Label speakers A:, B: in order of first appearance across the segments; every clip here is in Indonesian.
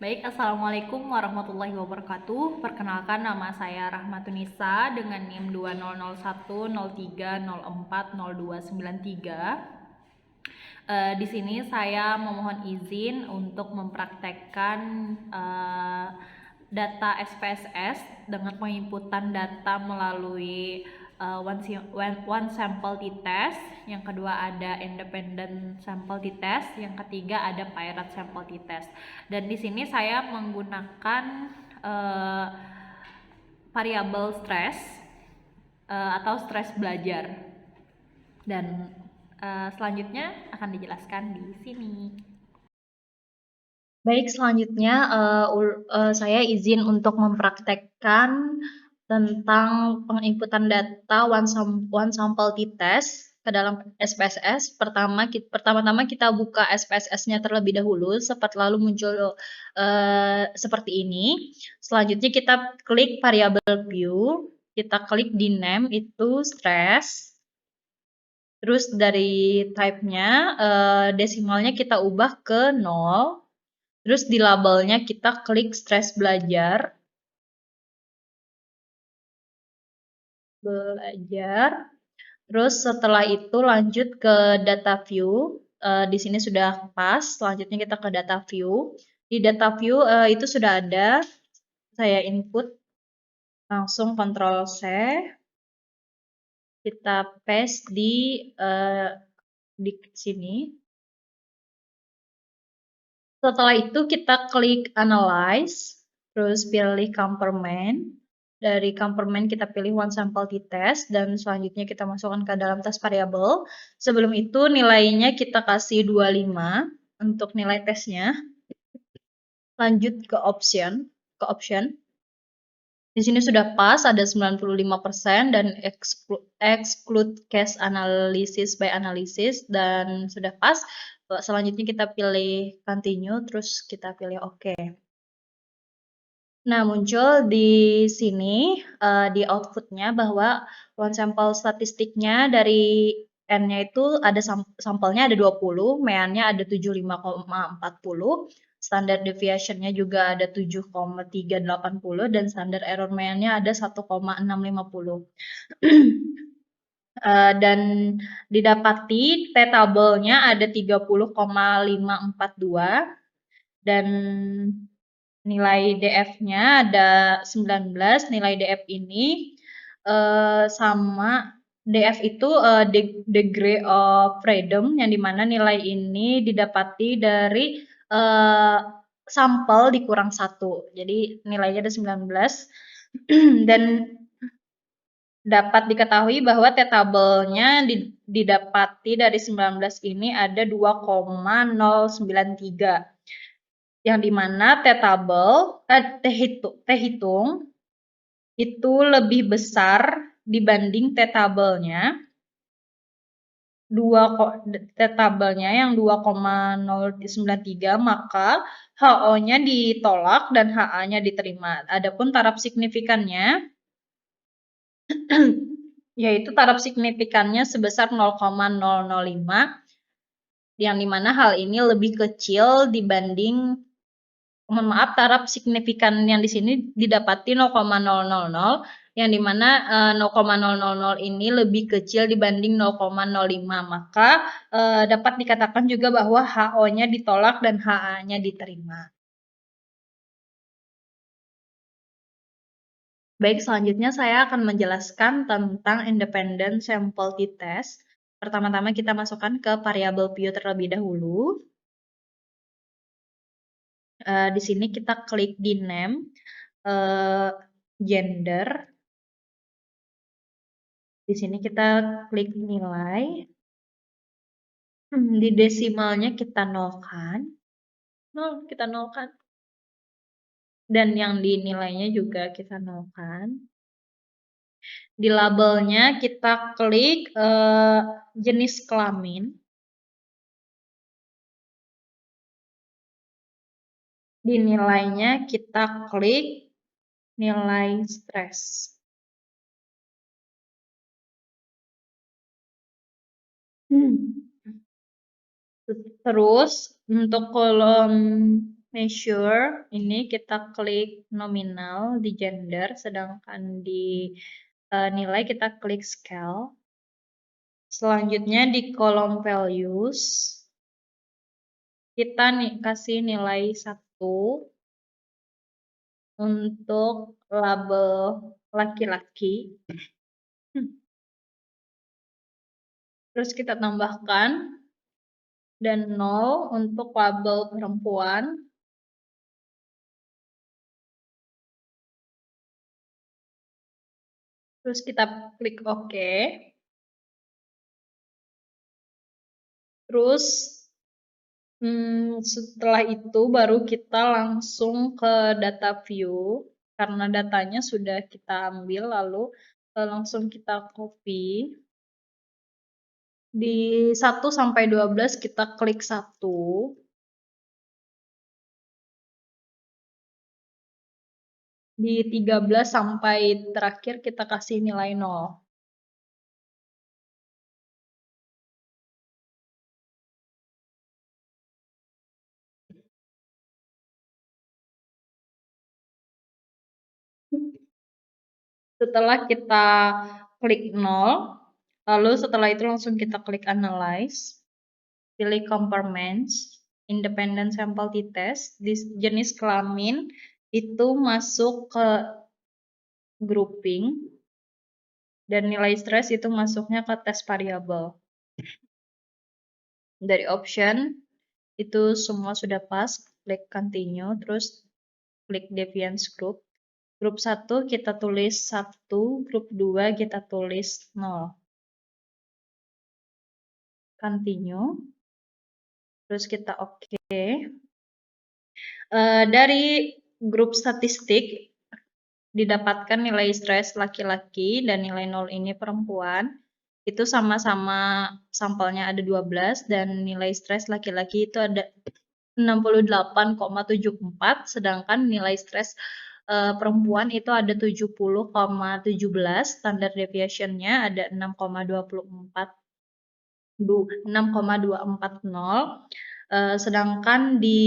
A: Baik, Assalamualaikum warahmatullahi wabarakatuh. Perkenalkan, nama saya Rahmatunisa dengan NIM 200103040293. Di sini saya memohon izin untuk mempraktekkan data SPSS dengan penginputan data melalui one sample t-test, yang kedua ada independent sample t-test, yang ketiga ada pirate sample t-test. Dan di sini saya menggunakan variabel stres atau stres belajar. Dan selanjutnya akan dijelaskan di sini.
B: Baik, selanjutnya saya izin untuk mempraktekkan tentang penginputan data one sample t-test ke dalam SPSS. Pertama-tama kita buka SPSS-nya terlebih dahulu, lalu muncul seperti ini. Selanjutnya kita klik variable view, kita klik di name itu stress. Terus dari type-nya desimalnya kita ubah ke 0. Terus di labelnya kita klik stres belajar. Terus setelah itu lanjut ke data view. Di sini sudah pas. Selanjutnya kita ke data view. Di data view itu sudah ada. Saya input langsung Ctrl C. Kita paste di sini. Setelah itu kita klik analyze, terus pilih Camperman. Dari Camperman kita pilih one sample t-test dan selanjutnya kita masukkan ke dalam test variable. Sebelum itu nilainya kita kasih 25 untuk nilai tesnya. Lanjut ke option. Di sini sudah pas, ada 95% dan exclude case analysis by analysis dan sudah pas. Selanjutnya kita pilih continue, terus kita pilih OK. Nah, muncul di sini di outputnya bahwa one sample statistiknya dari N-nya itu ada sampelnya ada 20, mean-nya ada 75,40, standard deviation-nya juga ada 7,380 dan standard error mean-nya ada 1,650. Dan didapati t-tabelnya ada 30,542 dan nilai DF-nya ada 19. Nilai DF ini sama DF itu degree of freedom, yang dimana nilai ini didapati dari sampel dikurang 1. Jadi nilainya ada 19. Dan dapat diketahui bahwa t-tabelnya didapati dari 19 ini ada 2,093. Yang dimana t-tabel, t-hitung itu lebih besar dibanding t-tabelnya. T-tabelnya yang 2,093, maka HO-nya ditolak dan HA-nya diterima. Adapun taraf signifikannya yaitu taraf signifikannya sebesar 0,005, yang dimana hal ini lebih kecil dibanding, taraf signifikan yang di sini didapati 0,000, yang dimana 0,000 ini lebih kecil dibanding 0,05, maka dapat dikatakan juga bahwa HO-nya ditolak dan HA-nya diterima. Baik, selanjutnya saya akan menjelaskan tentang independent sample t-test. Pertama-tama kita masukkan ke variabel view terlebih dahulu. Di sini kita klik di name, gender. Di sini kita klik nilai. Di desimalnya kita nolkan. Kita nolkan. Dan yang dinilainya juga kita nolkan. Di labelnya kita klik jenis kelamin. Di nilainya kita klik nilai stres. Terus untuk kolom measure ini kita klik nominal di gender, sedangkan di nilai kita klik scale. Selanjutnya di kolom values kita kasih nilai 1 untuk label laki-laki. Terus kita tambahkan dan 0 untuk label perempuan. Terus kita klik OK. Terus setelah itu baru kita langsung ke data view. Karena datanya sudah kita ambil, lalu langsung kita copy. Di 1 sampai 12 kita klik 1. Di 13 sampai terakhir kita kasih nilai 0. Setelah kita klik 0, lalu setelah itu langsung kita klik analyze. Pilih compartments, independent sample t-test, di jenis kelamin itu masuk ke grouping, dan nilai stres itu masuknya ke test variable. Dari option, itu semua sudah pas, klik continue, terus klik deviance group. Grup 1 kita tulis 1, grup 2 kita tulis 0. Continue. Terus kita oke. Dari grup statistik didapatkan nilai stres laki-laki dan nilai 0 ini perempuan. Itu sama-sama sampelnya ada 12 dan nilai stres laki-laki itu ada 68,74, sedangkan nilai stres perempuan itu ada 70,17, standar deviation-nya ada 6,240. Sedangkan di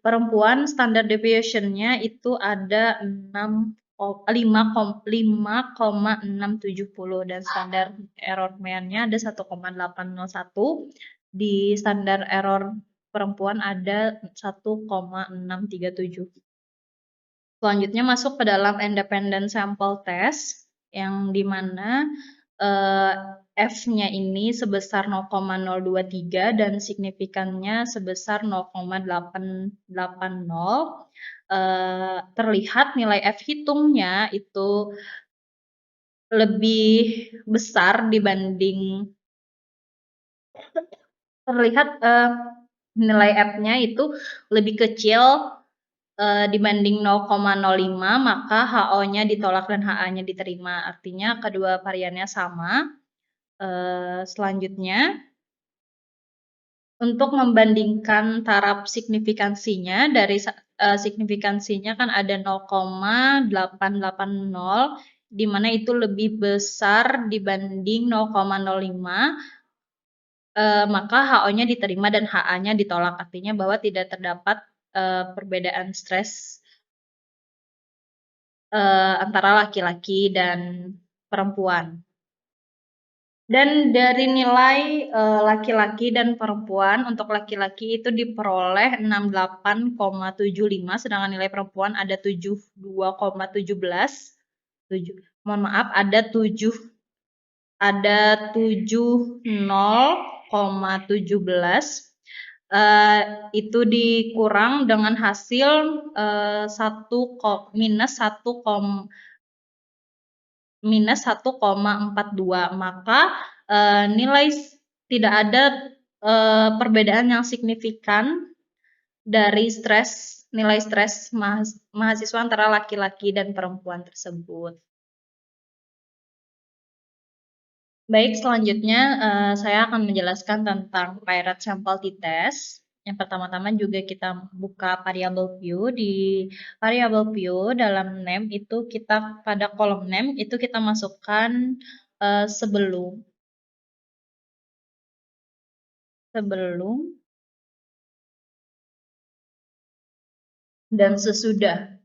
B: perempuan standar deviation-nya itu ada 5,670 dan standar error mean-nya ada 1,801. Di standar error perempuan ada 1,637. Selanjutnya masuk ke dalam independent sample test yang dimana F-nya ini sebesar 0,023 dan signifikannya sebesar 0,880. Terlihat nilai F hitungnya itu lebih besar dibanding, terlihat nilai F-nya itu lebih kecil dibanding 0,05, maka HO-nya ditolak dan HA-nya diterima. Artinya kedua variannya sama. Selanjutnya, untuk membandingkan taraf signifikansinya, dari signifikansinya kan ada 0,880, di mana itu lebih besar dibanding 0,05, maka HO-nya diterima dan HA-nya ditolak. Artinya bahwa tidak terdapat perbedaan stres antara laki-laki dan perempuan. Dan dari nilai laki-laki dan perempuan, untuk laki-laki itu diperoleh 68,75, sedangkan nilai perempuan ada 72,17. Mohon maaf, ada 70,17. Itu dikurang dengan hasil minus 1,42, maka nilai tidak ada perbedaan yang signifikan dari nilai stres mahasiswa antara laki-laki dan perempuan tersebut. Baik, selanjutnya saya akan menjelaskan tentang Pirate Sample T-Test. Yang pertama-tama juga kita buka variable view. Di variable view dalam name itu kita pada kolom name itu kita masukkan sebelum dan sesudah.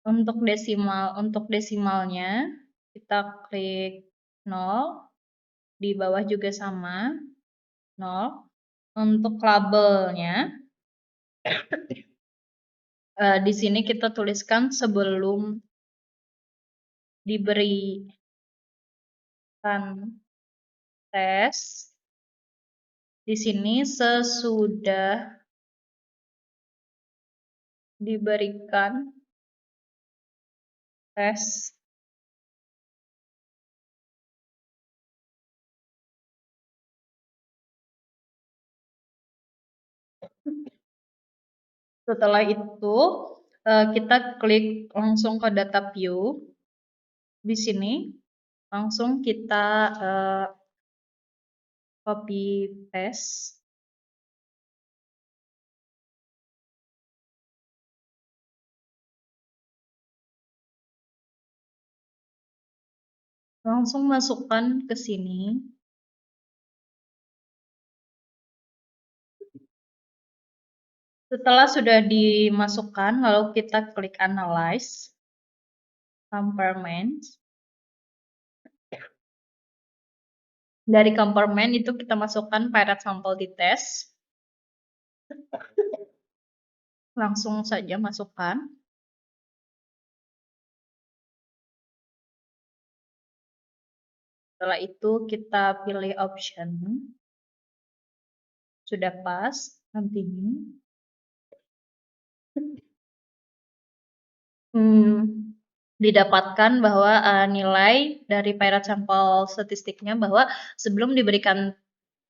B: Untuk desimalnya kita klik 0, di bawah juga sama 0. Untuk labelnya di sini kita tuliskan sebelum diberikan tes, di sini sesudah diberikan tes. Setelah itu kita klik langsung ke data view. Di sini langsung kita copy paste. Langsung masukkan ke sini. Setelah sudah dimasukkan, lalu kita klik analyze, compartment. Dari compartment itu kita masukkan pirate sample test. Langsung saja masukkan. Setelah itu kita pilih option. Sudah pas, continue. Didapatkan bahwa nilai dari pirate sample statistiknya bahwa sebelum diberikan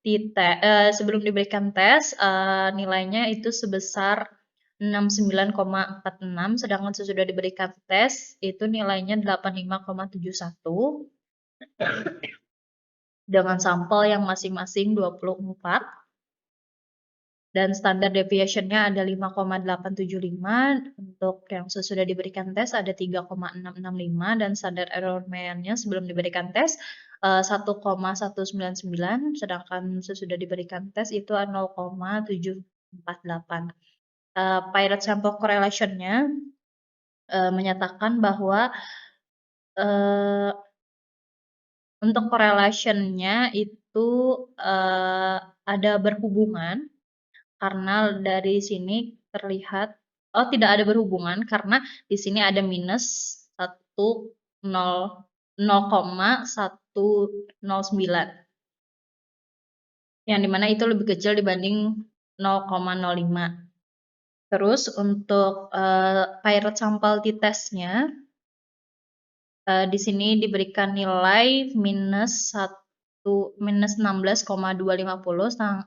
B: tes nilainya itu sebesar 69,46, sedangkan sesudah diberikan tes itu nilainya 85,71 dengan sampel yang masing-masing 24. Dan standar deviation-nya ada 5,875, untuk yang sesudah diberikan tes ada 3,665, dan standar error-nya sebelum diberikan tes 1,199, sedangkan sesudah diberikan tes itu 0,748. Pirate sample correlation-nya menyatakan bahwa untuk correlation-nya itu ada berhubungan. Karena dari sini terlihat, tidak ada berhubungan karena di sini ada minus 0,109, yang dimana itu lebih kecil dibanding 0,05. Terus untuk pirate sample t-testnya di sini diberikan nilai minus 16,250,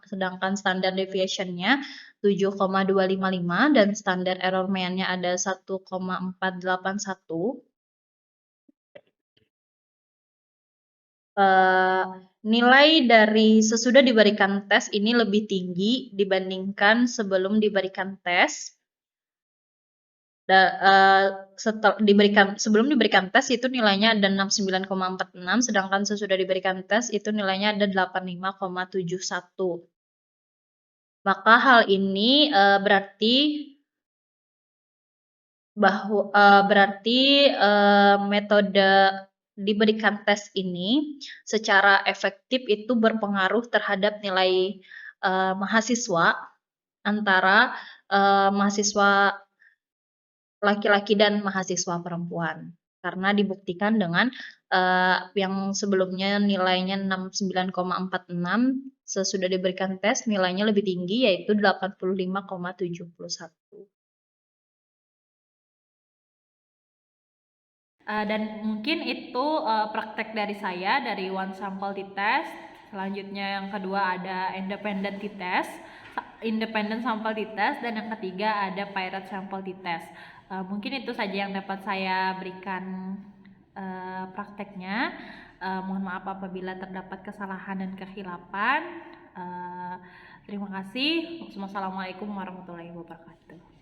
B: sedangkan standar deviation-nya 7,255 dan standar error mean-nya ada 1,481. Nilai dari sesudah diberikan tes ini lebih tinggi dibandingkan sebelum diberikan tes. Sebelum diberikan tes itu nilainya ada 69,46, sedangkan sesudah diberikan tes itu nilainya ada 85,71. Maka hal ini berarti metode diberikan tes ini secara efektif itu berpengaruh terhadap nilai mahasiswa antara mahasiswa laki-laki dan mahasiswa perempuan, karena dibuktikan dengan yang sebelumnya nilainya 69,46, sesudah diberikan tes nilainya lebih tinggi yaitu 85,71.
A: Dan mungkin itu praktek dari saya dari one sample t-test. Selanjutnya yang kedua ada independent t-test, independent sample t-test, dan yang ketiga ada pirate sample t-test. Mungkin itu saja yang dapat saya berikan prakteknya. Mohon maaf apabila terdapat kesalahan dan kekhilafan. Terima kasih. Wassalamualaikum warahmatullahi wabarakatuh.